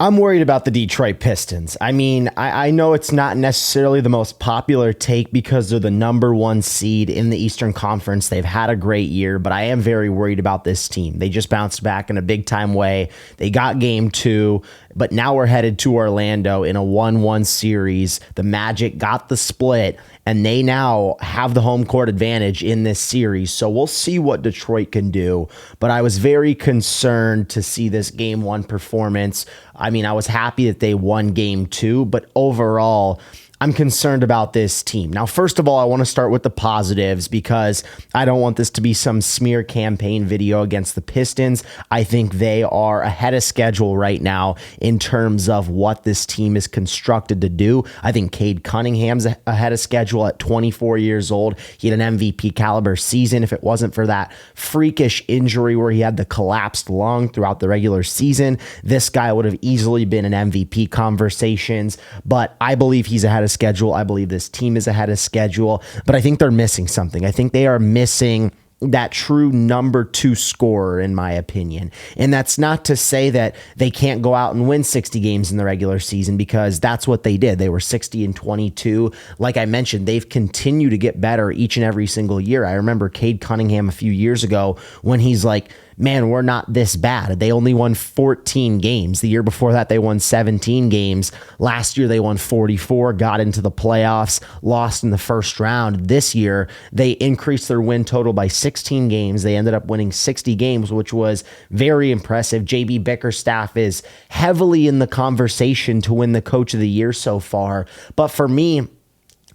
I'm worried about the Detroit Pistons. I mean, I know it's not necessarily the most popular take because they're the number one seed in the Eastern Conference. They've had a great year, but I am very worried about this team. They just bounced back in a big time way. They got game 2, but now we're headed to Orlando in a 1-1 series. The Magic got the split, and they now have the home court advantage in this series. So we'll see what Detroit can do. But I was very concerned to see this game 1 performance. I mean, I was happy that they won game 2, but overall, I'm concerned about this team. Now, first of all, I want to start with the positives because I don't want this to be some smear campaign video against the Pistons. I think they are ahead of schedule right now in terms of what this team is constructed to do. I think Cade Cunningham's ahead of schedule at 24 years old. He had an MVP caliber season. If it wasn't for that freakish injury where he had the collapsed lung throughout the regular season, this guy would have easily been in MVP conversations, but I believe he's ahead of schedule. I believe this team is ahead of schedule, but I think they're missing something. I think they are missing that true number 2 scorer, in my opinion. And that's not to say that they can't go out and win 60 games in the regular season, because that's what they did. They were 60-22. Like I mentioned, they've continued to get better each and every single year. I remember Cade Cunningham a few years ago when he's like, man, we're not this bad. They only won 14 games. The year before that, they won 17 games. Last year, they won 44, got into the playoffs, lost in the first round. This year, they increased their win total by 16 games. They ended up winning 60 games, which was very impressive. JB Bickerstaff is heavily in the conversation to win the Coach of the Year so far. But for me,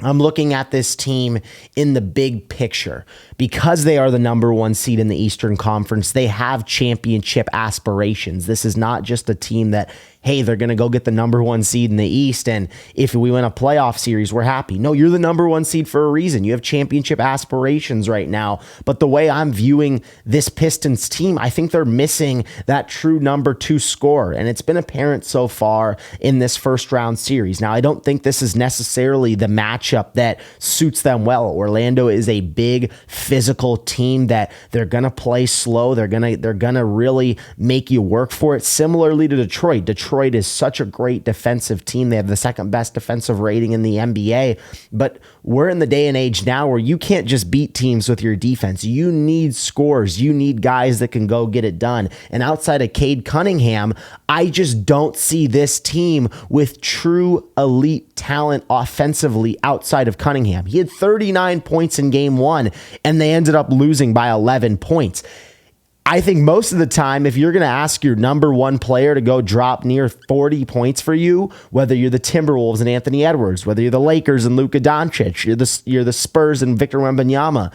I'm looking at this team in the big picture. Because they are the number 1 seed in the Eastern Conference, they have championship aspirations. This is not just a team that, hey, they're going to go get the number 1 seed in the East, and if we win a playoff series, we're happy. No, you're the number 1 seed for a reason. You have championship aspirations right now. But the way I'm viewing this Pistons team, I think they're missing that true number 2 scorer, and it's been apparent so far in this first round series. Now, I don't think this is necessarily the matchup that suits them well. Orlando is a big physical team that they're going to play slow. They're going to really make you work for it. Similarly to Detroit. Detroit is such a great defensive team. They have the second best defensive rating in the NBA, but we're in the day and age now where you can't just beat teams with your defense. You need scores. You need guys that can go get it done. And outside of Cade Cunningham, I just don't see this team with true elite talent offensively outside of Cunningham. He had 39 points in game 1, and they ended up losing by 11 points. I think most of the time, if you're going to ask your number 1 player to go drop near 40 points for you, whether you're the Timberwolves and Anthony Edwards, whether you're the Lakers and Luka Doncic, you're the Spurs and Victor Wembanyama,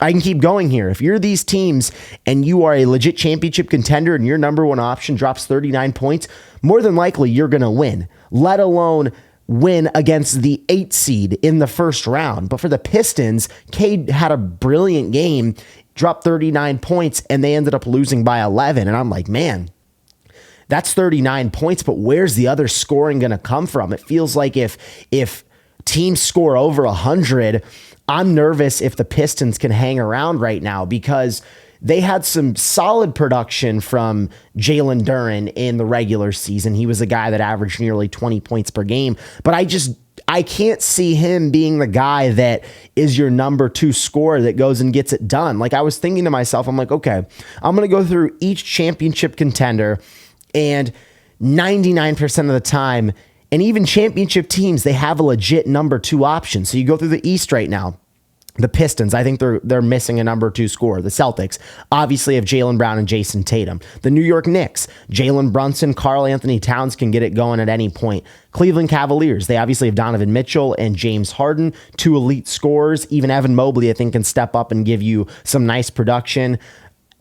I can keep going here. If you're these teams and you are a legit championship contender and your number 1 option drops 39 points, more than likely you're going to win, let alone win against the 8 seed in the first round. But for the Pistons, Cade had a brilliant game, dropped 39 points, and they ended up losing by 11. And I'm like, man, that's 39 points, but where's the other scoring going to come from? It feels like if teams score over 100, I'm nervous if the Pistons can hang around right now, because they had some solid production from Jalen Duren in the regular season. He was a guy that averaged nearly 20 points per game, but I can't see him being the guy that is your number 2 scorer that goes and gets it done. Like, I was thinking to myself, I'm like, okay, I'm going to go through each championship contender, and 99% of the time, and even championship teams, they have a legit number 2 option. So you go through the East right now. The Pistons, I think they're missing a number 2 scorer. The Celtics obviously have Jaylen Brown and Jason Tatum. The New York Knicks, Jalen Brunson, Karl Anthony Towns can get it going at any point. Cleveland Cavaliers, they obviously have Donovan Mitchell and James Harden, 2 elite scorers. Even Evan Mobley, I think, can step up and give you some nice production.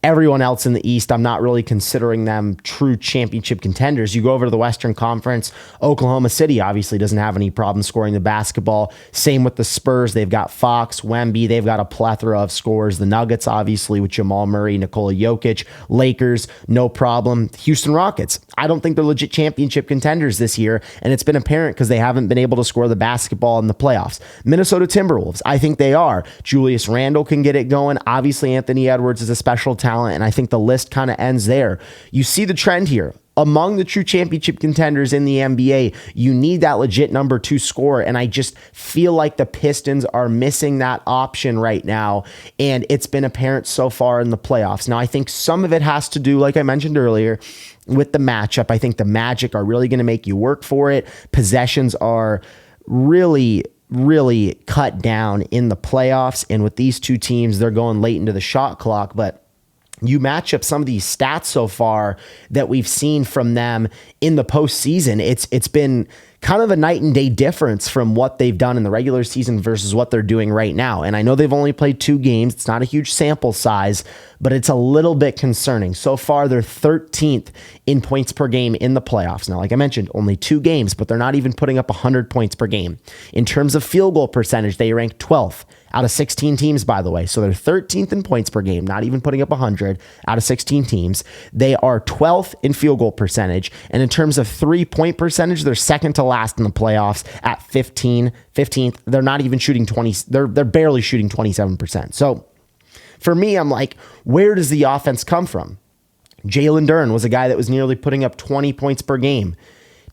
Everyone else in the East, I'm not really considering them true championship contenders. You go over to the Western Conference, Oklahoma City obviously doesn't have any problem scoring the basketball. Same with the Spurs. They've got Fox, Wemby. They've got a plethora of scorers. The Nuggets, obviously, with Jamal Murray, Nikola Jokic. Lakers, no problem. Houston Rockets, I don't think they're legit championship contenders this year, and it's been apparent because they haven't been able to score the basketball in the playoffs. Minnesota Timberwolves, I think they are. Julius Randle can get it going. Obviously, Anthony Edwards is a special talent, and I think the list kind of ends there. You see the trend here. among the true championship contenders in the NBA, you need that legit number 2 scorer. And I just feel like the Pistons are missing that option right now. And it's been apparent so far in the playoffs. Now, I think some of it has to do, like I mentioned earlier, with the matchup. I think the Magic are really going to make you work for it. Possessions are really cut down in the playoffs. And with these two teams, they're going late into the shot clock. But you match up some of these stats so far that we've seen from them in the postseason. It's been kind of a night and day difference from what they've done in the regular season versus what they're doing right now. And I know they've only played 2 games. It's not a huge sample size, but it's a little bit concerning. So far, they're 13th in points per game in the playoffs. Now, like I mentioned, only 2 games, but they're not even putting up 100 points per game. In terms of field goal percentage, they rank 12th out of 16 teams, by the way. So they're 13th in points per game, not even putting up 100 out of 16 teams. They are 12th in field goal percentage. And in terms of 3-point percentage, they're second to last in the playoffs at 15th. They're not even shooting 20. They're barely shooting 27%. So for me, I'm like, where does the offense come from? Jalen Duren was a guy that was nearly putting up 20 points per game.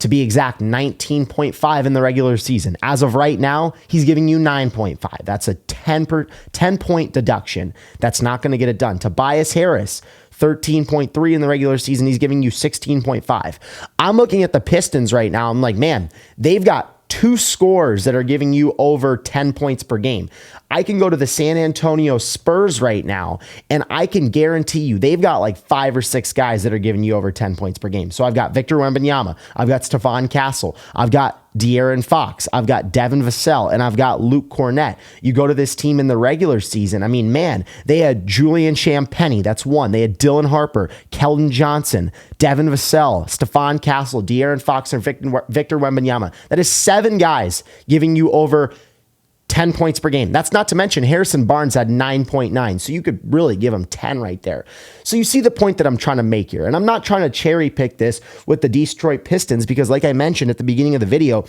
To be exact, 19.5 in the regular season. As of right now, he's giving you 9.5. That's a 10-point deduction. That's not going to get it done. Tobias Harris, 13.3 in the regular season. He's giving you 16.5. I'm looking at the Pistons right now. I'm like, man, they've got 2 scorers that are giving you over 10 points per game. I can go to the San Antonio Spurs right now, and I can guarantee you they've got like 5 or 6 guys that are giving you over 10 points per game. So I've got Victor Wembanyama, I've got Stephon Castle, I've got De'Aaron Fox, I've got Devin Vassell, and I've got Luke Cornett. You go to this team in the regular season, I mean, man, they had Julian Champagnie, that's 1. They had Dylan Harper, Keldon Johnson, Devin Vassell, Stephon Castle, De'Aaron Fox, and Victor Wembanyama. That is 7 guys giving you over 10 points per game. That's not to mention Harrison Barnes had 9.9. So you could really give him 10 right there. So you see the point that I'm trying to make here. And I'm not trying to cherry pick this with the Detroit Pistons because like I mentioned at the beginning of the video,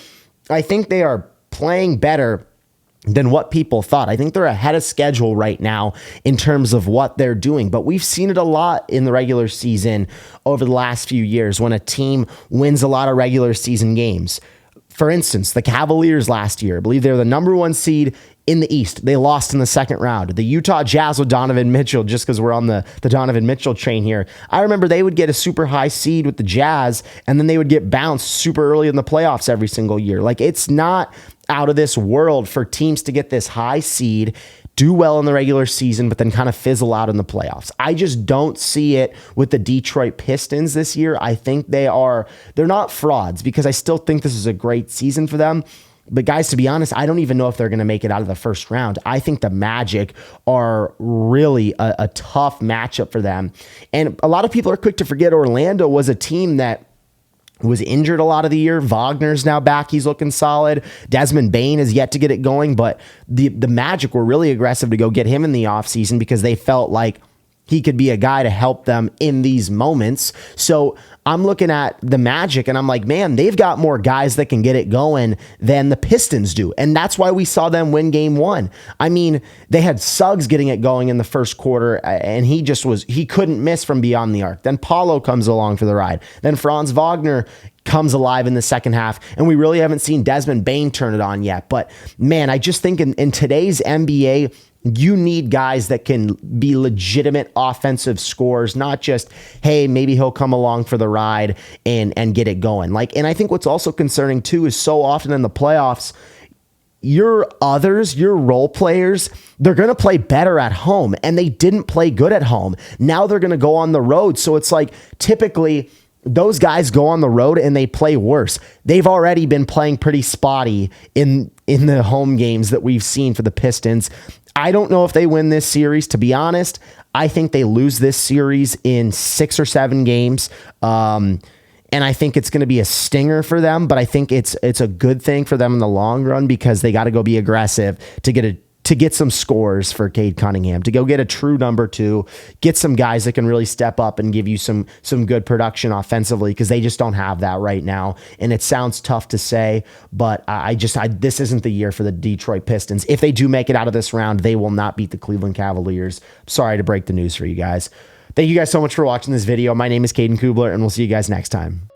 I think they are playing better than what people thought. I think they're ahead of schedule right now in terms of what they're doing. But we've seen it a lot in the regular season over the last few years when a team wins a lot of regular season games. For instance, the Cavaliers last year, I believe they were the number 1 seed in the East. They lost in the second round. The Utah Jazz with Donovan Mitchell, just because we're on the Donovan Mitchell train here. I remember they would get a super high seed with the Jazz, and then they would get bounced super early in the playoffs every single year. Like, it's not out of this world for teams to get this high seed, do well in the regular season, but then kind of fizzle out in the playoffs. I just don't see it with the Detroit Pistons this year. I think they're not frauds because I still think this is a great season for them. But guys, to be honest, I don't even know if they're going to make it out of the first round. I think the Magic are really a tough matchup for them. And a lot of people are quick to forget Orlando was a team that was injured a lot of the year. Wagner's now back. He's looking solid. Desmond Bane is yet to get it going, but the Magic were really aggressive to go get him in the offseason because they felt like he could be a guy to help them in these moments. So I'm looking at the Magic and I'm like, man, they've got more guys that can get it going than the Pistons do. And that's why we saw them win game 1. I mean, they had Suggs getting it going in the first quarter and he couldn't miss from beyond the arc. Then Paulo comes along for the ride. Then Franz Wagner comes alive in the second half, and we really haven't seen Desmond Bane turn it on yet. But man, I just think in today's NBA, you need guys that can be legitimate offensive scorers, not just, hey, maybe he'll come along for the ride and get it going. And I think what's also concerning too is so often in the playoffs, your role players, they're going to play better at home, and they didn't play good at home. Now they're going to go on the road. So it's like typically those guys go on the road and they play worse. They've already been playing pretty spotty in the home games that we've seen for the Pistons. I don't know if they win this series, to be honest. I think they lose this series in 6 or 7 games. And I think it's going to be a stinger for them, but I think it's a good thing for them in the long run because they got to go be aggressive to get some scores for Cade Cunningham, to go get a true number 2, get some guys that can really step up and give you some good production offensively, because they just don't have that right now. And it sounds tough to say, but this isn't the year for the Detroit Pistons. If they do make it out of this round, they will not beat the Cleveland Cavaliers. Sorry to break the news for you guys. Thank you guys so much for watching this video. My name is Caden Kubler, and we'll see you guys next time.